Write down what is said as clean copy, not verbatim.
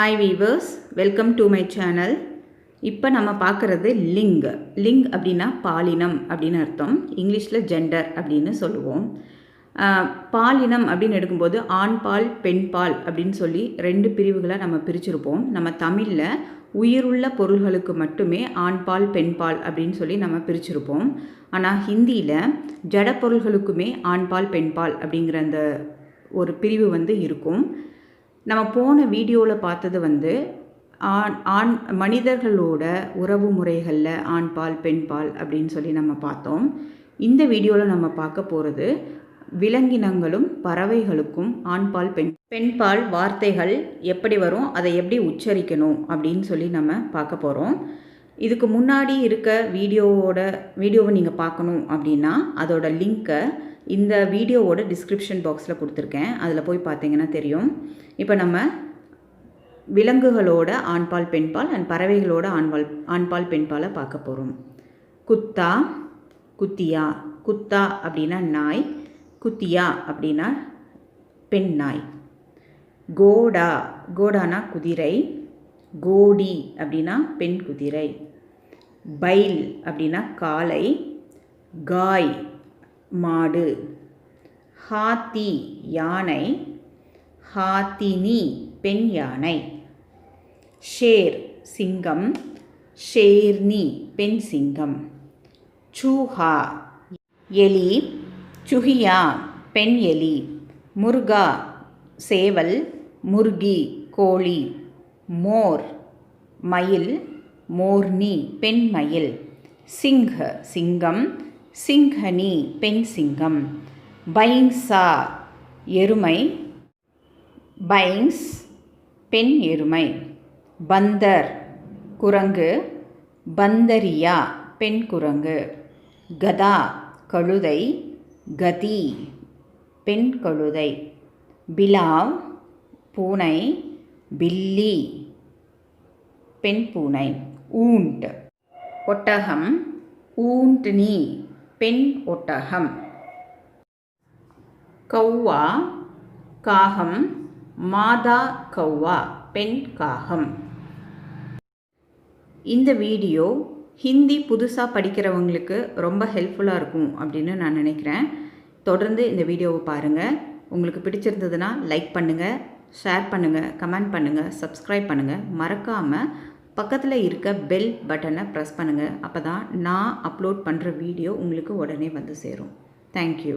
Hi viewers, welcome to my channel. இப்போ நம்ம பார்க்குறது லிங். லிங் அப்படின்னா பாலினம் அப்படின்னு அர்த்தம். இங்கிலீஷில் ஜெண்டர் அப்படின்னு சொல்லுவோம். பாலினம் அப்படின்னு எடுக்கும்போது ஆண் பால் பெண் பால் அப்படின்னு சொல்லி ரெண்டு பிரிவுகளை நம்ம பிரிச்சிருப்போம். நம்ம தமிழில் உயிருள்ள பொருள்களுக்கு மட்டுமே ஆண் பால் பெண் பால் அப்படின்னு சொல்லி நம்ம பிரிச்சிருப்போம். ஆனால் ஹிந்தியில் ஜட பொருள்களுக்குமே ஆண் பால் பெண் பால் அப்படிங்கிற அந்த ஒரு பிரிவு இருக்கும். நம்ம போன வீடியோவில் பார்த்தது ஆண் மனிதர்களோட உறவு முறைகளில் ஆண் பால் பெண் பால் அப்படின்னு சொல்லி நம்ம பார்த்தோம். இந்த வீடியோவில் நம்ம பார்க்க போகிறது விலங்கினங்களும் பறவைகளுக்கும் ஆண் பால் பெண் பால் வார்த்தைகள் எப்படி வரும், அதை எப்படி உச்சரிக்கணும் அப்படின்னு சொல்லி நம்ம பார்க்க போகிறோம். இதுக்கு முன்னாடி இருக்க வீடியோவை நீங்கள் பார்க்கணும் அப்படின்னா அதோட லிங்க்கை இந்த வீடியோவோட டிஸ்கிரிப்ஷன் பாக்ஸில் கொடுத்துருக்கேன். அதில் போய் பார்த்தீங்கன்னா தெரியும். இப்போ நம்ம விலங்குகளோட ஆண்பால் பெண்பால் அண்ட் பறவைகளோட ஆண்பால் பெண்பாலை பார்க்க போகிறோம். குத்தா, குத்தியா. குத்தா அப்படின்னா நாய், குத்தியா அப்படின்னா பெண் நாய். கோடா, கோடானா குதிரை, கோடி அப்படின்னா பெண் குதிரை. பைல் அப்படின்னா காளை, காய் மாடு. ஹாத்தி யானை, ஹாத்தினி பெண் யானை. ஷேர் சிங்கம், ஷேர்னி பெண் சிங்கம். சூஹா எலி, சுஹியா பெண் எலி. முர்கா சேவல், முர்கி கோழி. மோர் மயில், மோர்னி பெண் மயில். சிங்ஹ சிங்கம், சிங்கனி பெண் சிங்கம். பைன்சா எருமை, பைன்ஸ் பெண் எருமை. பந்தர் குரங்கு, பந்தரியா பெண் குரங்கு. கதா கழுதை, கதி பெண் கழுதை. பிலாவ் பூனை, பில்லி பெண் பூனை. ஊண்ட் ஒட்டகம், ஊண்ட்னி பெண் ஒட்டகம். கௌவா காகம், மாதா கௌவா பெண் காகம். இந்த வீடியோ ஹிந்தி புதுசாக படிக்கிறவங்களுக்கு ரொம்ப ஹெல்ப்ஃபுல்லாக இருக்கும் அப்படின்னு நான் நினைக்கிறேன். தொடர்ந்து இந்த வீடியோவை பாருங்கள். உங்களுக்கு பிடிச்சிருந்ததுன்னா லைக் பண்ணுங்கள், ஷேர் பண்ணுங்கள், கமெண்ட் பண்ணுங்கள், சப்ஸ்கிரைப் பண்ணுங்கள். மறக்காமல் பக்கத்தில் இருக்க பெல் பட்டனை ப்ரெஸ் பண்ணுங்கள். அப்போ தான் நான் அப்லோட் பண்ணுற வீடியோ உங்களுக்கு உடனே வந்து சேரும். தேங்க்யூ.